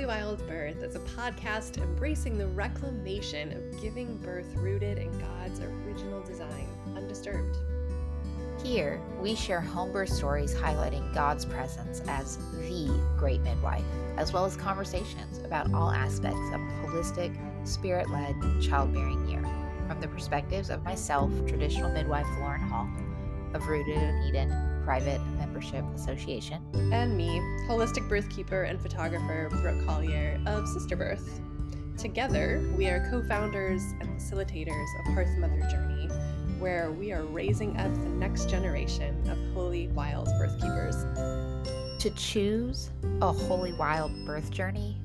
Holy Wild Birth is a podcast embracing the reclamation of giving birth rooted in God's original design, undisturbed. Here, we share homebirth stories highlighting God's presence as the great midwife, as well as conversations about all aspects of a holistic, spirit-led childbearing year, from the perspectives of myself, traditional midwife Lauren Hall, of Rooted in Eden Private Membership Association, And me, holistic birth keeper and photographer Brooke Collier of Sister Birth. Together, we are co-founders and facilitators of Hearth Mother Journey, where we are raising up the next generation of holy wild birth keepers. To choose a holy wild birth journey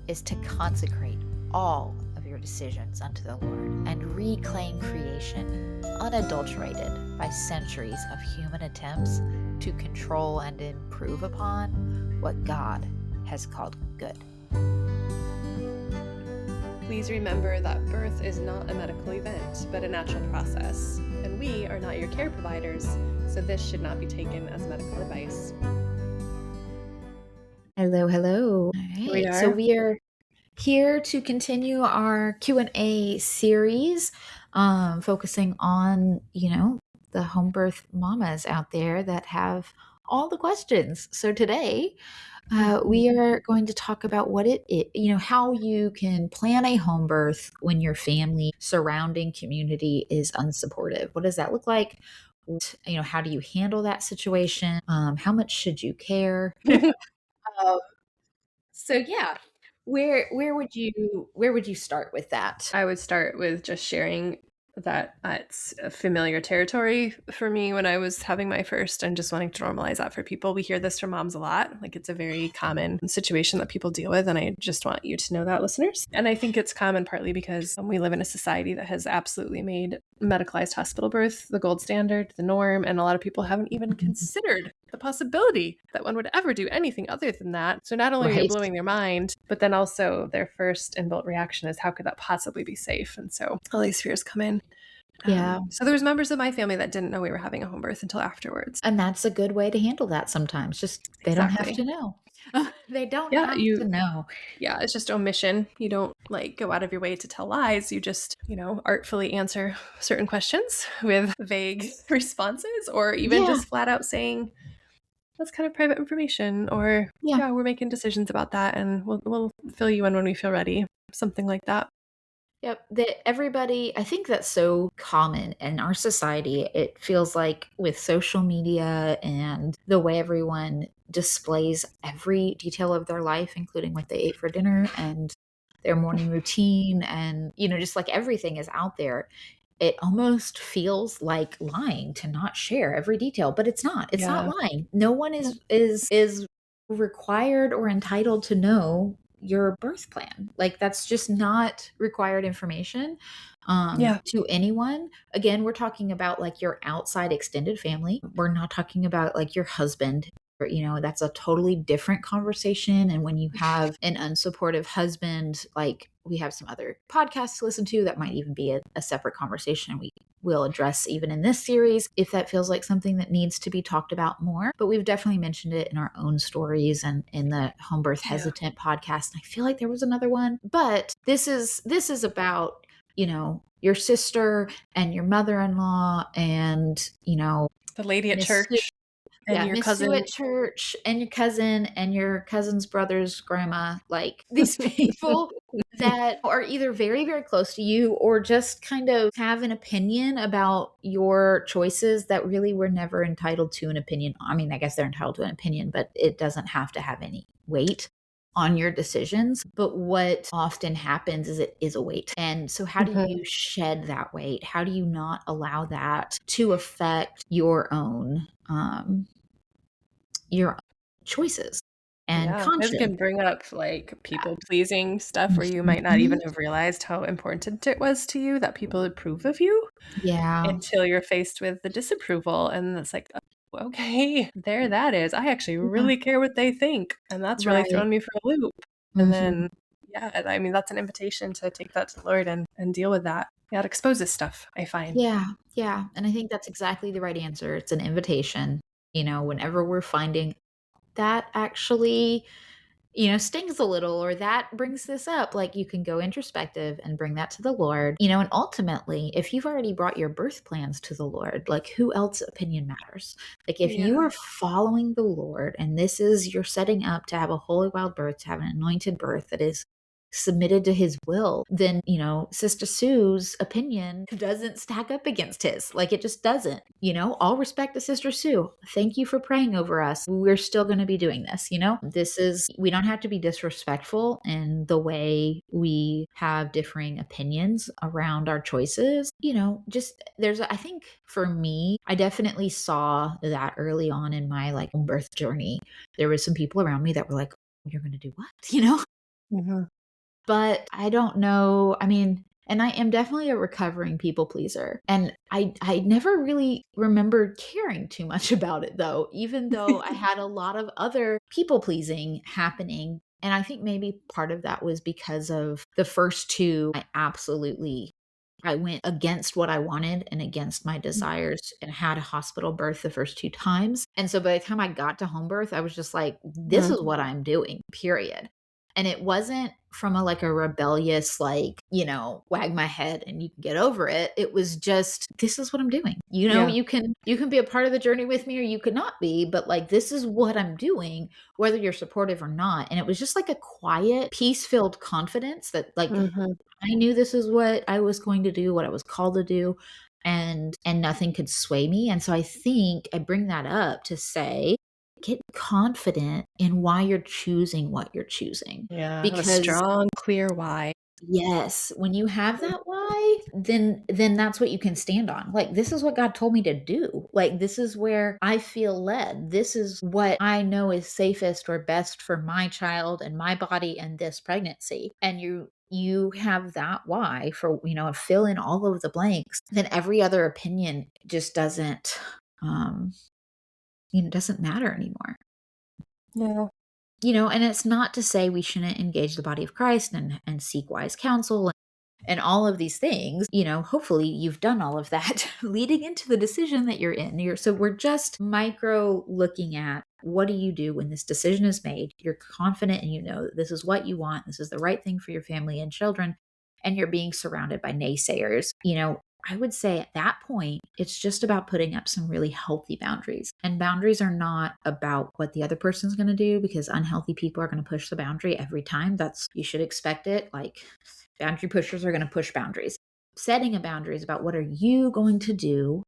is to consecrate all of your decisions unto the Lord and reclaim creation unadulterated by centuries of human attempts to control and improve upon what God has called good. Please remember that birth is not a medical event, but a natural process, and we are not your care providers, so this should not be taken as medical advice. Hello. All right. So we are here to continue our Q&A series, focusing on, the home birth mamas out there that have all the questions. So today, we are going to talk about what how you can plan a home birth when your family surrounding community is unsupportive. What does that look like? How do you handle that situation? How much should you care? So yeah, where would you start with that? I would start with just sharing that it's a familiar territory for me when I was having my first, and just wanting to normalize that for people. We hear this from moms a lot. Like, it's a very common situation that people deal with, and I just want you to know that, listeners. And I think it's common partly because we live in a society that has absolutely made medicalized hospital birth the gold standard, the norm, and a lot of people haven't even considered the possibility that one would ever do anything other than that. So not only are you blowing their mind, but then also their first inbuilt reaction is, how could that possibly be safe? And so all these fears come in. Yeah. So there was members of my family that didn't know we were having a home birth until afterwards. And that's a good way to handle that sometimes. Just they don't have to know. They don't have to know. Yeah, it's just omission. You don't go out of your way to tell lies. You just, artfully answer certain questions with vague responses, or even just flat out saying, that's kind of private information, or we're making decisions about that, and we'll fill you in when we feel ready. Something like that. Yep. I think that's so common in our society. It feels like with social media and the way everyone displays every detail of their life, including what they ate for dinner and their morning routine, and, just like everything is out there. It almost feels like lying to not share every detail, but it's not. It's not lying. No one is required or entitled to know your birth plan. Like, that's just not required information to anyone. Again, we're talking about like your outside extended family. We're not talking about like your husband. That's a totally different conversation. And when you have an unsupportive husband, like, we have some other podcasts to listen to that might even be a separate conversation we will address even in this series if that feels like something that needs to be talked about more. But we've definitely mentioned it in our own stories and in the Home Birth Hesitant podcast. And I feel like there was another one, but this is about, your sister and your mother-in-law and, the lady at church. And your cousin at church, and your cousin, and your cousin's brother's grandma, like these people that are either very, very close to you or just kind of have an opinion about your choices that really were never entitled to an opinion. I mean, I guess they're entitled to an opinion, but it doesn't have to have any weight on your decisions. But what often happens is it is a weight. And so how do you shed that weight? How do you not allow that to affect your own choices and conscience? This can bring up like people pleasing stuff where you might not even have realized how important it was to you that people approve of you. Yeah. Until you're faced with the disapproval, and it's like, oh, okay, there that is. I actually really care what they think, and that's really thrown me for a loop. And then I mean, that's an invitation to take that to the Lord and deal with that. Yeah, it exposes stuff, I find. Yeah. And I think that's exactly the right answer. It's an invitation. Whenever we're finding that actually stings a little, or that brings this up, like, you can go introspective and bring that to the Lord, and ultimately, if you've already brought your birth plans to the Lord, like, who else opinion matters? Like, if you Yeah. are following the Lord and this is you're setting up to have a holy wild birth, to have an anointed birth that is submitted to his will, then, Sister Sue's opinion doesn't stack up against his. Like, it just doesn't. All respect to Sister Sue. Thank you for praying over us. We're still going to be doing this. We don't have to be disrespectful in the way we have differing opinions around our choices. I think for me, I definitely saw that early on in my like birth journey. There was some people around me that were like, you're going to do what? Mhm. But I don't know, I mean, and I am definitely a recovering people pleaser, and I never really remembered caring too much about it though, even though I had a lot of other people pleasing happening, and I think maybe part of that was because of the first 2, I went against what I wanted and against my desires and had a hospital birth the first 2 times, and so by the time I got to home birth, I was just like, "This Mhm. is what I'm doing, period." And it wasn't from a rebellious, wag my head and you can get over it. It was just, this is what I'm doing. Yeah. You can be a part of the journey with me or you could not be, but like, this is what I'm doing, whether you're supportive or not. And it was just like a quiet, peace-filled confidence that like Mhm. I knew this is what I was going to do, what I was called to do, and nothing could sway me. And so I think I bring that up to say, get confident in why you're choosing what you're choosing. Yeah, have a Because strong, clear why. yes, when you have that why, then that's what you can stand on. Like, this is what God told me to do. Like, this is where I feel led. This is what I know is safest or best for my child and my body and this pregnancy. And you have that why for, fill in all of the blanks, then every other opinion just um doesn't matter anymore. Yeah. And it's not to say we shouldn't engage the body of Christ and seek wise counsel and all of these things. Hopefully you've done all of that leading into the decision that you're in. So we're just micro looking at, what do you do when this decision is made? You're confident and you know that this is what you want. This is the right thing for your family and children. And you're being surrounded by naysayers. I would say at that point, it's just about putting up some really healthy boundaries. And boundaries are not about what the other person's going to do, because unhealthy people are going to push the boundary every time. You should expect it. Like, boundary pushers are going to push boundaries. Setting a boundary is about, what are you going to do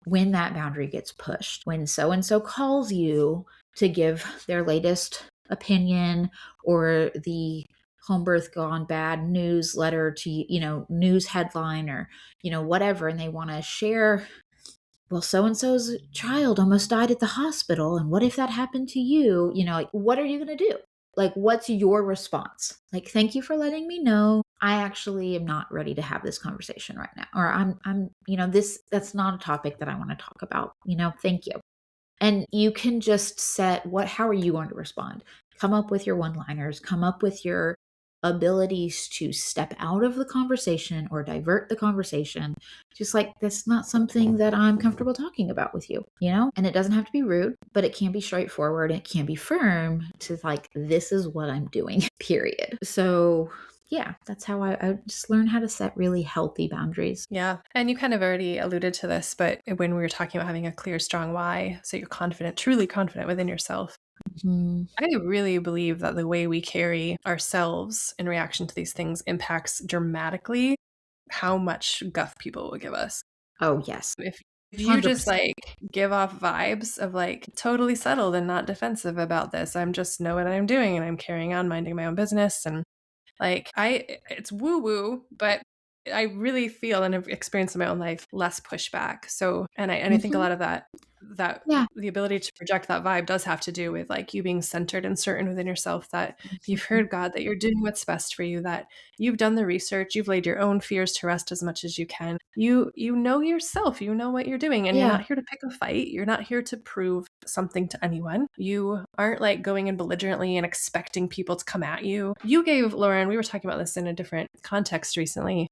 when that boundary gets pushed? When so and so calls you to give their latest opinion, or the home birth gone bad newsletter to news headline, or whatever, and they want to share, well, so and so's child almost died at the hospital, and what if that happened to you? Like, what are you going to do? Like, what's your response? Like, thank you for letting me know. I actually am not ready to have this conversation right now. Or that's not a topic that I want to talk about. Thank you. And you can just how are you going to respond? Come up with your one-liners, come up with your abilities to step out of the conversation or divert the conversation. Just like, that's not something that I'm comfortable talking about with you. And it doesn't have to be rude, but it can be straightforward. It can be firm to like, this is what I'm doing, period. So yeah, that's how I just learn how to set really healthy boundaries. Yeah. And you kind of already alluded to this, but when we were talking about having a clear, strong why, so you're confident, truly confident within yourself. Mhm. I really believe that the way we carry ourselves in reaction to these things impacts dramatically how much guff people will give us. Oh, yes. If you just 100%. like give off vibes of like totally settled and not defensive about this, I'm just know what I'm doing and I'm carrying on minding my own business, and like it's woo woo, but I really feel and have experienced in my own life less pushback. So, and I think a Mhm. lot of that Yeah. the ability to project that vibe does have to do with like you being centered and certain within yourself that you've Mhm. heard God, that you're doing what's best for you, that you've done the research, you've laid your own fears to rest as much as you can. You know yourself, you know what you're doing, and you're Yeah. not here to pick a fight. You're not here to prove something to anyone. You aren't like going in belligerently and expecting people to come at you. You gave Lauren, we were talking about this in a different context recently,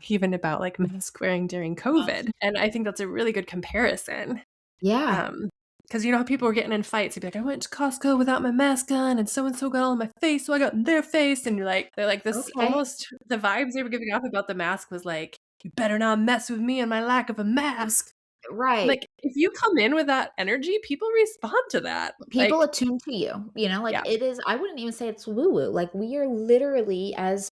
even about like mask wearing during COVID. And I think that's a really good comparison. Yeah. Um, Because you know how people were getting in fights. You'd be like, I went to Costco without my mask on, and so got all in my face, so I got in their face. And you're like, they're like this Okay. almost the vibes they were giving off about the mask was like, you better not mess with me and my lack of a mask. Right. Like, if you come in with that energy, people respond to that. People Like, attune to you, like yeah. it is, I wouldn't even say it's woo woo. Like we are literally as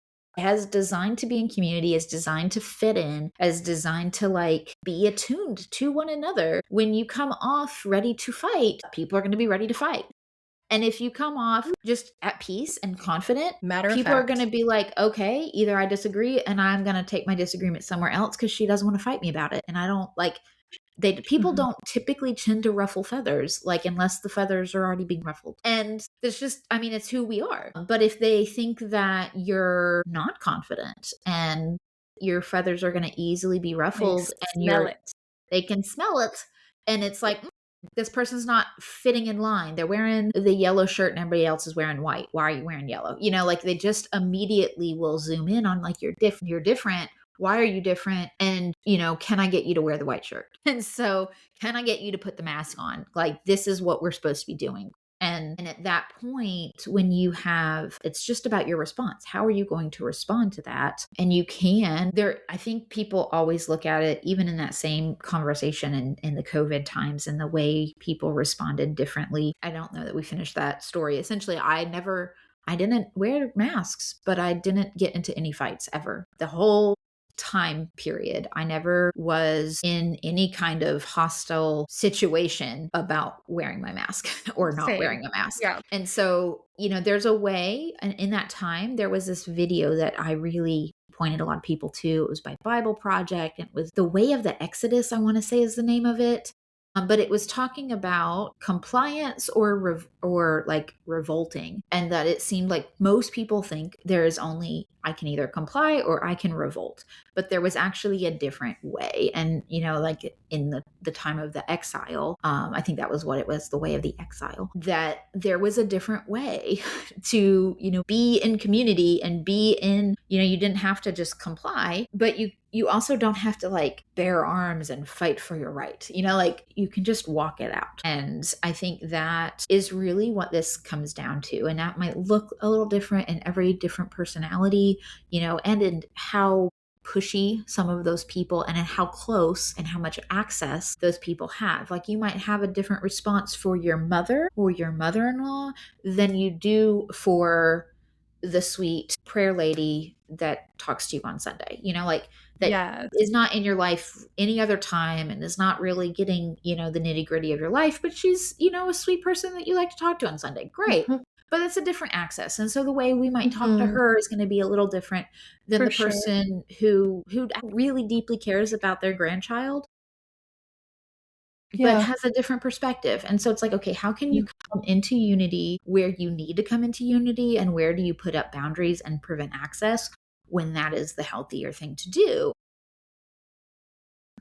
designed to be in community, as designed to fit in, as designed to like be attuned to one another. When you come off ready to fight, people are going to be ready to fight. And if you come off just at peace and confident, Matter of people are going fact. to be like, okay, either I disagree and I'm going to take my disagreement somewhere else because she doesn't want to fight me about it. And I don't like, people Mhm. don't typically tend to ruffle feathers, like unless the feathers are already being ruffled. And it's just, I mean, it's who we are. But if they think that you're not confident and your feathers are going to easily be They ruffled and smell it. they can smell it, and it's like, this person's not fitting in line. They're wearing the yellow shirt and everybody else is wearing white. Why are you wearing yellow? Like they just immediately will zoom in on like, you're different. Why are you different? And, can I get you to wear the white shirt? And so, can I get you to put the mask on? Like, this is what we're supposed to be doing. And at that point, when you have, it's just about your response. How are you going to respond to that? And you can, I think people always look at it, even in that same conversation in the COVID times and the way people responded differently. I don't know that we finished that story. Essentially, I didn't wear masks, but I didn't get into any fights ever. The whole time period, I never was in any kind of hostile situation about wearing my mask or not Same. wearing a mask. Yeah. And so, there's a way, and in that time, there was this video that I really pointed a lot of people to. It was by Bible Project. And it was The Way of the Exodus, I want to say is the name of it. But it was talking about compliance or like revolting, and that it seemed like most people think there is only, I can either comply or I can revolt, but there was actually a different way. And like in the time of the exile, I think that was what it was, the way of the exile, that there was a different way to be in community and be in, you didn't have to just comply, but you also don't have to like bear arms and fight for your right. Like you can just walk it out. And I think that is really what this comes down to. And that might look a little different in every different personality, and in how pushy some of those people and in how close and how much access those people have. Like you might have a different response for your mother or your mother-in-law than you do for the sweet prayer lady that talks to you on Sunday, like that Yes. is not in your life any other time and is not really getting, the nitty gritty of your life, but she's, a sweet person that you like to talk to on Sunday. Great. Mhm. But it's a different access. And so the way we might talk to Mhm. her is going to be a little different than For the sure. person who really deeply cares about their grandchild but Yeah. has a different perspective. And so it's like, okay, how can you Mm. come into unity where you need to come into unity, and where do you put up boundaries and prevent access when that is the healthier thing to do?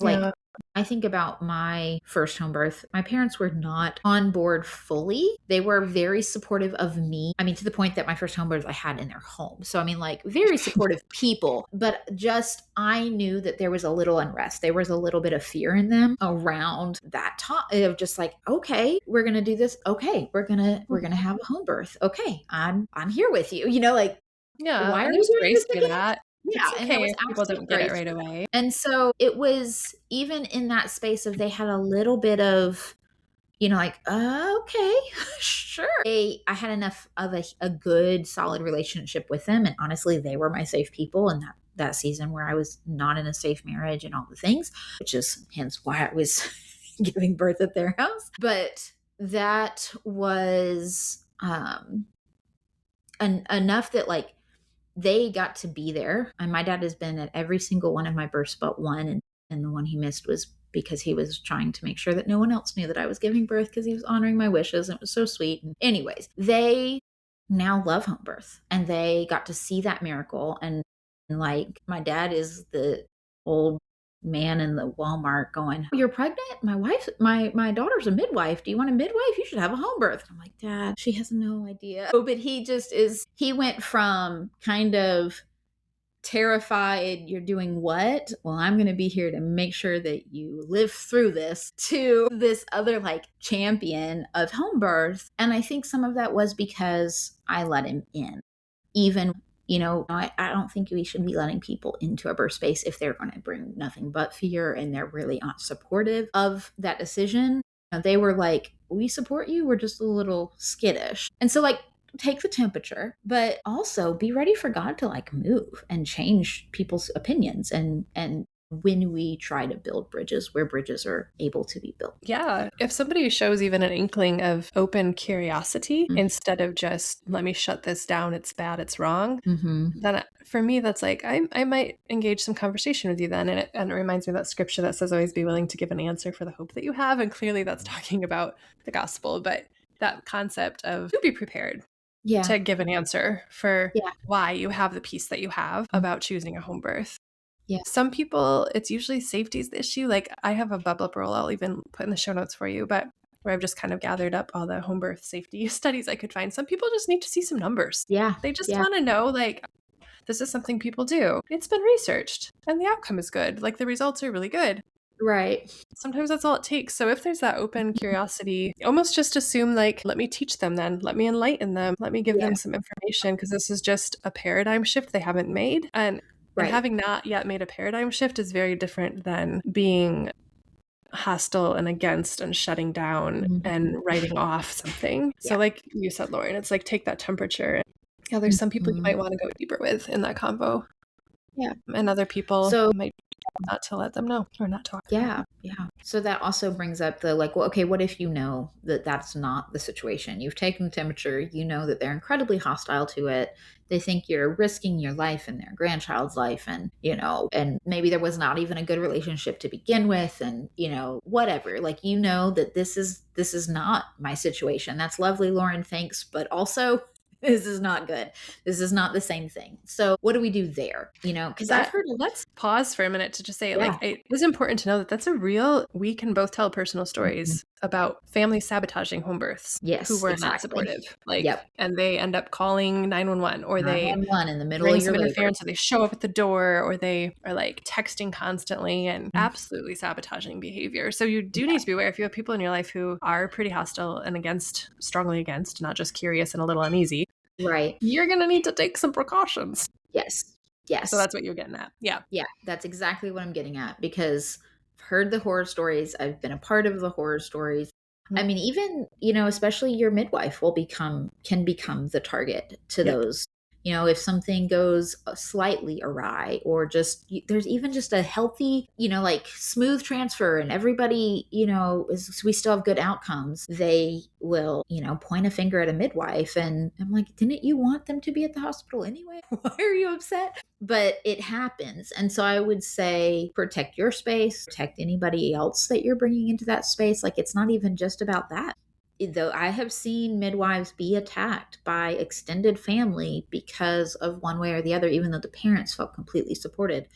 Like, Yeah. I think about my first home birth. My parents were not on board fully. They were very supportive of me. I mean, to the point that my first home birth I had in their home. So, I mean, like, very supportive people, but just I knew that there was a little unrest. There was a little bit of fear in them around that topic of just like, okay, we're going to do this. Okay, we're going to have a home birth. Okay, I'm here with you. Like, Yeah, why are and we there's doing grace this for again? that. It's Yeah, and there okay was if people absolute don't get it grace right for that. away. And so it was, even in that space of, they had a little bit of, like, okay, sure. I had enough of a good, solid relationship with them. And honestly, they were my safe people in that season where I was not in a safe marriage and all the things, which is hence why I was giving birth at their house. But that was enough that like they got to be there. And my dad has been at every single one of my births but one. And the one he missed was because he was trying to make sure that no one else knew that I was giving birth, because he was honoring my wishes. And it was so sweet. And anyways, they now love home birth and they got to see that miracle. And like, my dad is the old man in the Walmart going, "You're pregnant? My daughter's a midwife. Do you want a midwife? You should have a home birth." I'm like, "Dad, she has no idea." Oh, but he just is, he went from kind of terrified, you're doing what? Well, I'm going to be here to make sure that you live through this, to this other like champion of home birth. And I think some of that was because I let him in. Even, I don't think we should be letting people into a birth space if they're going to bring nothing but fear and they're really not supportive of that decision. They were like, we support you, we're just a little skittish. And so, like, take the temperature, but also be ready for God to like move and change people's opinions, and when we try to build bridges where bridges are able to be built. Yeah. If somebody shows even an inkling of open curiosity Mm-hmm. instead of just, let me shut this down, it's bad, it's wrong, Mm-hmm. then for me, that's like, I might engage some conversation with you then. And it reminds me of that scripture that says, always be willing to give an answer for the hope that you have. And clearly that's talking about the gospel, but that concept of to be prepared Yeah. to give an answer for Yeah. why you have the peace that you have about choosing a home birth. Yeah. Some people, it's usually safety's the issue. Like I have a bubble up roll I'll even put in the show notes for you, but where I've just kind of gathered up all the home birth safety studies I could find. Some people just need to see some numbers. Yeah. They just Yeah. want to know, like, this is something people do. It's been researched and the outcome is good. Like the results are really good. Right. Sometimes that's all it takes. So if there's that open curiosity, almost just assume like, let me teach them then, let me enlighten them, let me give Yeah. them some information because this is just a paradigm shift they haven't made. And Right. having not yet made a paradigm shift is very different than being hostile and against and shutting down Mhm. and writing off something. So Yeah. like you said, Lauren, it's like take that temperature. Yeah, there's some people you Mhm. might want to go deeper with in that convo. Yeah. And other people So might not to let them know or not talk. yeah, yeah. So that also brings up the like, well, okay, what if you know that that's not the situation? You've taken the temperature, you know that they're incredibly hostile to it. They think you're risking your life and their grandchild's life, and, and maybe there was not even a good relationship to begin with, and, whatever. Like, that this is not my situation. That's lovely, Lauren, thanks, but also this is not good. This is not the same thing. So what do we do there? Because I've heard. Let's pause for a minute to just say, Yeah. like, it is important to know that that's a real, we can both tell personal stories about families sabotaging home births Yes, who were not exactly. supportive. Like, Yep. and they end up calling 911 or they 911 in the middle bring of some your labor. interference or they show up at the door or they are like texting constantly and absolutely sabotaging behavior. So you do need to be aware if you have people in your life who are pretty hostile and strongly against, not just curious and a little uneasy. Right. You're going to need to take some precautions. Yes. Yes. So that's what you're getting at. Yeah. Yeah, that's exactly what I'm getting at, because I've heard the horror stories. I've been a part of the horror stories. I mean, even, especially your midwife can become the target to Yep. those. If something goes slightly awry, or just there's even just a healthy, like smooth transfer, and everybody, we still have good outcomes, they will, point a finger at a midwife. And I'm like, didn't you want them to be at the hospital anyway? Why are you upset? But it happens. And so I would say protect your space, protect anybody else that you're bringing into that space. Like, it's not even just about that. Though I have seen midwives be attacked by extended family because of one way or the other, even though the parents felt completely supported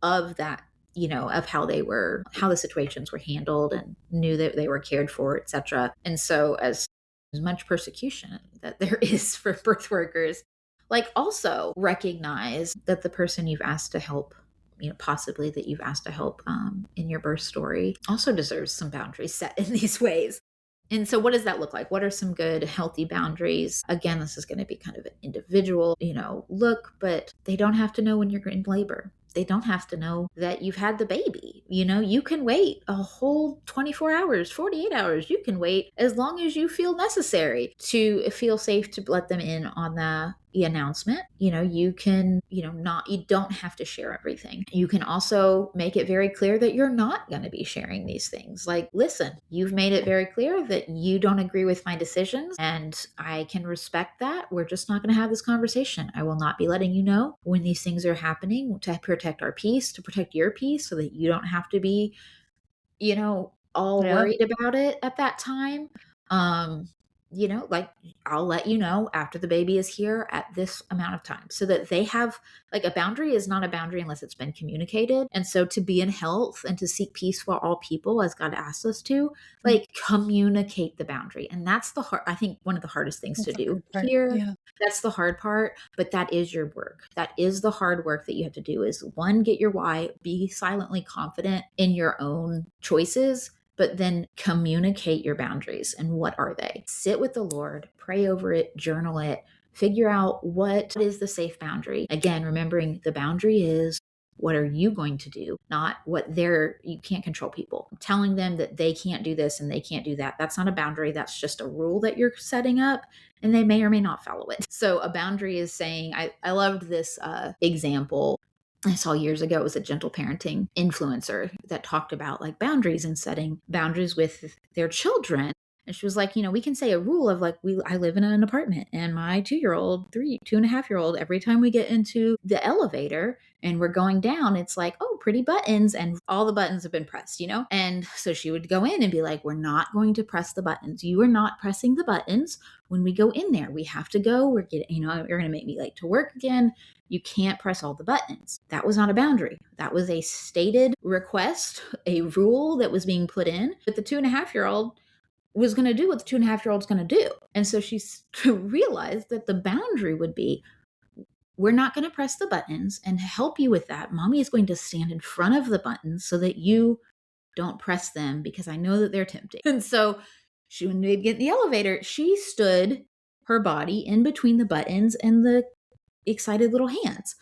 of that, of how the situations were handled and knew that they were cared for, etc. And so as much persecution that there is for birth workers, like, also recognize that the person you've asked to help, possibly that you've asked to help in your birth story, also deserves some boundaries set in these ways. And so what does that look like? What are some good, healthy boundaries? Again, this is going to be kind of an individual, look, but they don't have to know when you're in labor. They don't have to know that you've had the baby. You can wait a whole 24 hours, 48 hours. You can wait as long as you feel necessary to feel safe to let them in on the announcement. You can, you don't have to share everything. You can also make it very clear that you're not going to be sharing these things. Like, listen, you've made it very clear that you don't agree with my decisions, and I can respect that. We're just not going to have this conversation. I will not be letting you know when these things are happening, to protect our peace, to protect your peace, so that you don't have to be, all worried about it at that time. like, I'll let you know after the baby is here at this amount of time, so that they have, like, a boundary is not a boundary unless it's been communicated. And so to be in health and to seek peace for all people, as God asks us to, Mm, like, communicate the boundary. And that's I think one of the hardest things to that's a do hard part. here. Yeah. That's the hard part, but that is your work. That is the hard work that you have to do, is one, get your why, be silently confident in your own choices, but then communicate your boundaries. And what are they? Sit with the Lord, pray over it, journal it, figure out what is the safe boundary. Again, remembering the boundary is, what are you going to do? Not you can't control people. Telling them that they can't do this and they can't do that. That's not a boundary. That's just a rule that you're setting up, and they may or may not follow it. So a boundary is saying, I loved this example I saw years ago. It was a gentle parenting influencer that talked about, like, boundaries and setting boundaries with their children. And she was like, we can say a rule of, like, I live in an apartment, and my 2-year-old, 2.5-year-old, every time we get into the elevator and we're going down, it's like, oh, pretty buttons, and all the buttons have been pressed. And so she would go in and be like, we're not going to press the buttons. You are not pressing the buttons when we go in there. We have to go. We're getting, you're going to make me late to work again. You can't press all the buttons. That was not a boundary. That was a stated request, a rule that was being put in. But the 2.5-year-old was going to do what the 2.5-year-old's going to do. And so she realized that the boundary would be, we're not going to press the buttons, and to help you with that, mommy is going to stand in front of the buttons so that you don't press them, because I know that they're tempting. And so when they'd get in the elevator, she stood her body in between the buttons and the excited little hands.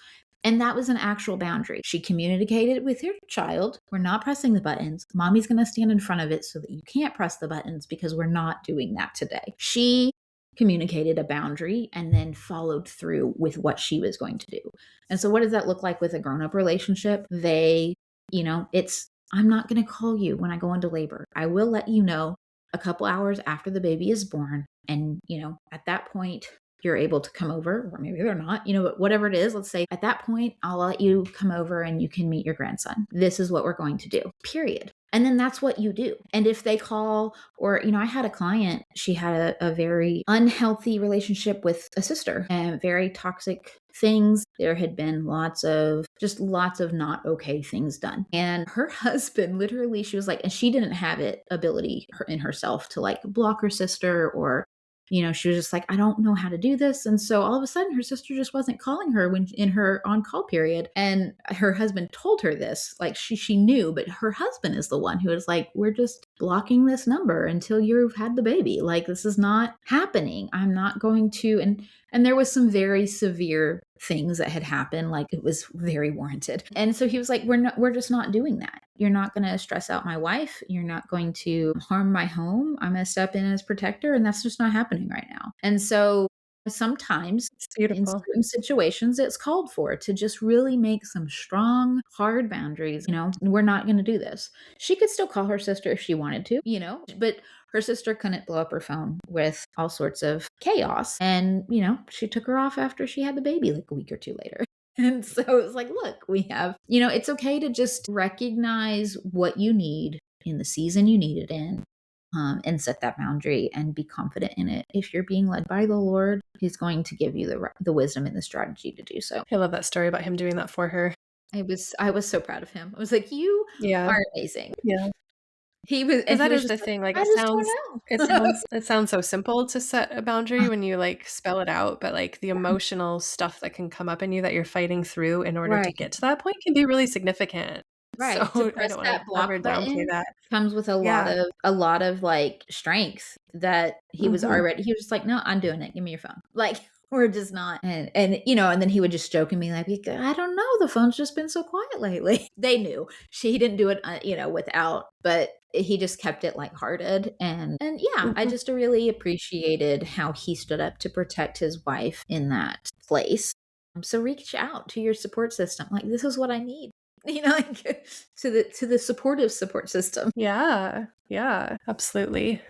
And that was an actual boundary. She communicated with her child, we're not pressing the buttons. Mommy's going to stand in front of it so that you can't press the buttons, because we're not doing that today. She communicated a boundary and then followed through with what she was going to do. And so what does that look like with a grown-up relationship? I'm not going to call you when I go into labor. I will let you know a couple hours after the baby is born. And, at that point, you're able to come over, or maybe they're not, but whatever it is, let's say at that point, I'll let you come over and you can meet your grandson. This is what we're going to do, period. And then that's what you do. And if they call, or, I had a client, she had a very unhealthy relationship with a sister, and very toxic things. There had been lots of not okay things done. And her husband, literally, she was like, and she didn't have ability in herself to, like, block her sister, or she was just like, I don't know how to do this. And so all of a sudden, her sister just wasn't calling her when in her on-call period. And her husband told her this, like, she knew, but her husband is the one who was like, we're just blocking this number until you've had the baby. Like, this is not happening. I'm not going to. And there was some very severe things that had happened. Like, it was very warranted. And so he was like, we're just not doing that. You're not going to stress out my wife. You're not going to harm my home. I'm going to step in as protector. And that's just not happening right now. And so sometimes It's in beautiful. certain situations, it's called for to just really make some strong, hard boundaries. We're not going to do this. She could still call her sister if she wanted to, but her sister couldn't blow up her phone with all sorts of chaos. And, she took her off after she had the baby, like a week or two later. And so it's like, look, we have, it's okay to just recognize what you need in the season you need it in, and set that boundary and be confident in it. If you're being led by the Lord, He's going to give you the wisdom and the strategy to do so. I love that story about him doing that for her. I was so proud of him. I was like, you Yeah. are amazing. Yeah. He was, Because and he that was is just the like, thing, like, I just don't know. it sounds so simple to set a boundary when you, like, spell it out, but, like, the emotional stuff that can come up in you that you're fighting through in order to Right. get to that point can be really significant. So, Right, to I press don't wanna that block ever downplay button that. comes with Yeah. a lot of, like, strength that he was Mhm. just like, "No, I'm doing it, give me your phone." Like, we're just not, and then he would just joke at me like, "I don't know, the phone's just been so quiet lately." They knew. He didn't do it, without, but he just kept it lighthearted, and yeah, I Mhm. just really appreciated how he stood up to protect his wife in that place. So reach out to your support system, like, "This is what I need." Like, to the supportive support system. Yeah. Yeah, absolutely.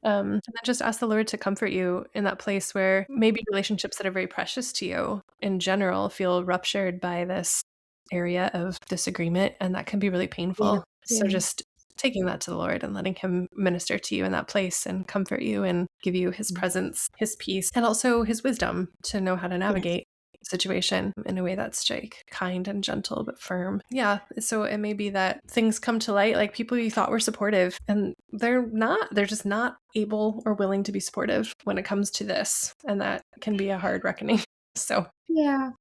And then just ask the Lord to comfort you in that place where maybe relationships that are very precious to you in general feel ruptured by this area of disagreement, and that can be really Yeah, painful. So yeah. just taking that to the Lord and letting him minister to you in that place and comfort you and give you his presence, his peace, and also his wisdom to know how to navigate the situation in a way that's like kind and gentle but firm. Yeah. So it may be that things come to light, like people you thought were supportive, and they're just not able or willing to be supportive when it comes to this. And that can be a hard reckoning. So yeah.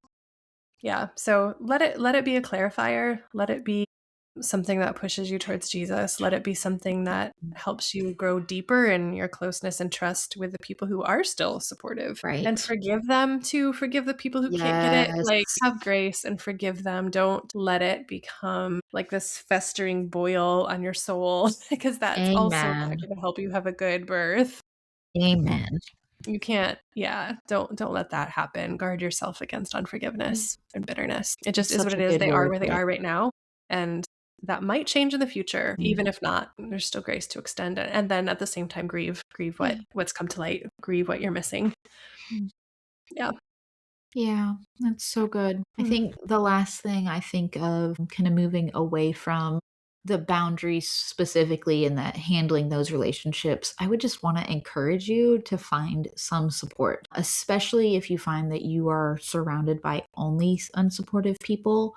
So let it be a clarifier. Let it be something that pushes you towards Jesus. Let it be something that helps you grow deeper in your closeness and trust with the people who are still supportive. Right. And forgive them too. Forgive the people who can't get it. Like, have grace and forgive them. Don't let it become like this festering boil on your soul, because that's also not Amen. going to help you have a good birth. Amen. You can't, don't let that happen. Guard yourself against unforgiveness and bitterness. It just is Such what a it is. good They are word where they for it. are right now. And that might change in the future. Even if not, there's still grace to extend it. And then at the same time, grieve what's come to light, grieve what you're missing. Yeah. Yeah, that's so good. I think the last thing I think of kind of moving away from the boundaries specifically in that handling those relationships, I would just want to encourage you to find some support, especially if you find that you are surrounded by only unsupportive people.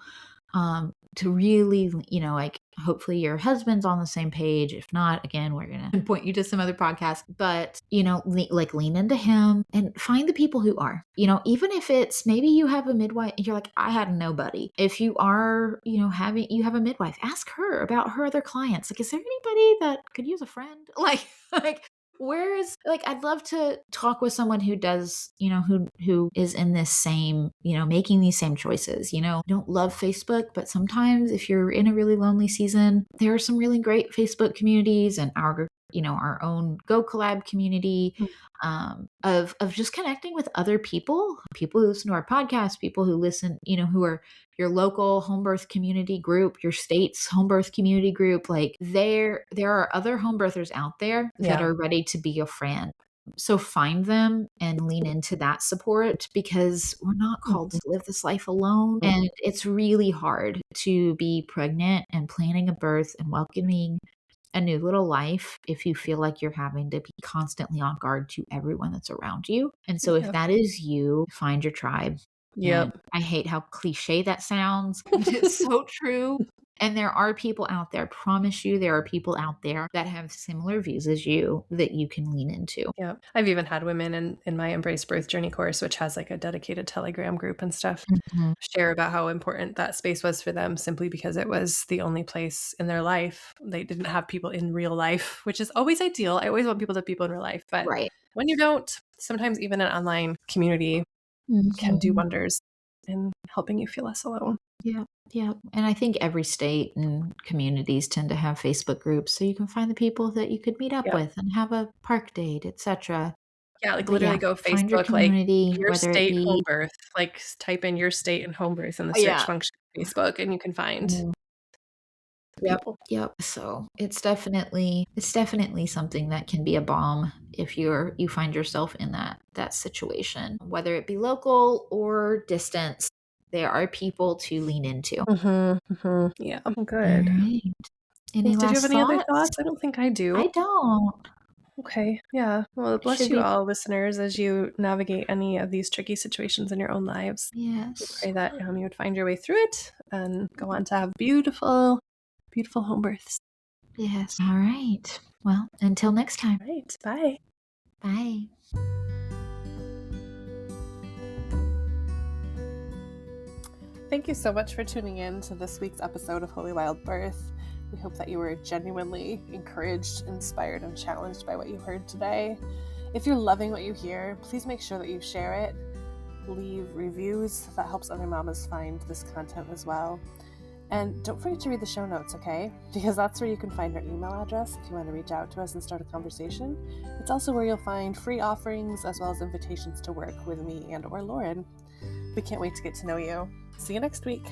To really, like hopefully your husband's on the same page. If not, again, we're going to point you to some other podcasts, but, lean into him and find the people who are, even if it's maybe you have a midwife and you're like, I had nobody. If you are, you have a midwife, ask her about her other clients. Like, is there anybody that could use a friend? Like, where is, like, I'd love to talk with someone who does, who is in this same, making these same choices. Don't love Facebook, but sometimes if you're in a really lonely season, there are some really great Facebook communities, and our own Go Collab community, of just connecting with other people who listen to our podcast, people who listen, who are your local home birth community group, your state's home birth community group. Like, there are other home birthers out there that are ready to be a friend. So find them and lean into that support, because we're not called to live this life alone. And it's really hard to be pregnant and planning a birth and welcoming a new little life if you feel like you're having to be constantly on guard to everyone that's around you. And so if that is you, find your tribe. And I hate how cliche that sounds, but it's so true. And there are people out there, promise you, there are people out there that have similar views as you that you can lean into. Yeah. I've even had women in my Embrace Birth Journey course, which has like a dedicated Telegram group and stuff, share about how important that space was for them, simply because it was the only place in their life. They didn't have people in real life, which is always ideal. I always want people to have people in real life. But when you don't, sometimes even an online community can do wonders in helping you feel less alone. Yeah. Yeah. And I think every state and communities tend to have Facebook groups, so you can find the people that you could meet up with and have a park date, etc. Yeah, like literally go find your Facebook, like community, your whether it state be home birth, like type in your state and home birth in the search function of Facebook, and you can find people. Yep. So it's definitely something that can be a balm if you find yourself in that situation, whether it be local or distance. There are people to lean into. Yeah, All good. right. Any Did you have last any other thoughts? thoughts? I don't think I do. I don't. Okay. Yeah. Well, bless Should you we? all, listeners, as you navigate any of these tricky situations in your own lives. We Yes. pray that you would find your way through it and go on to have beautiful, beautiful home births. Yes. All right. Well, until next time. All right. Bye. Bye. Thank you so much for tuning in to this week's episode of Holy Wild Birth. We hope that you were genuinely encouraged, inspired, and challenged by what you heard today. If you're loving what you hear, please make sure that you share it. Leave reviews. That helps other mamas find this content as well. And don't forget to read the show notes, okay? Because that's where you can find our email address if you want to reach out to us and start a conversation. It's also where you'll find free offerings as well as invitations to work with me and or Lauren. We can't wait to get to know you. See you next week.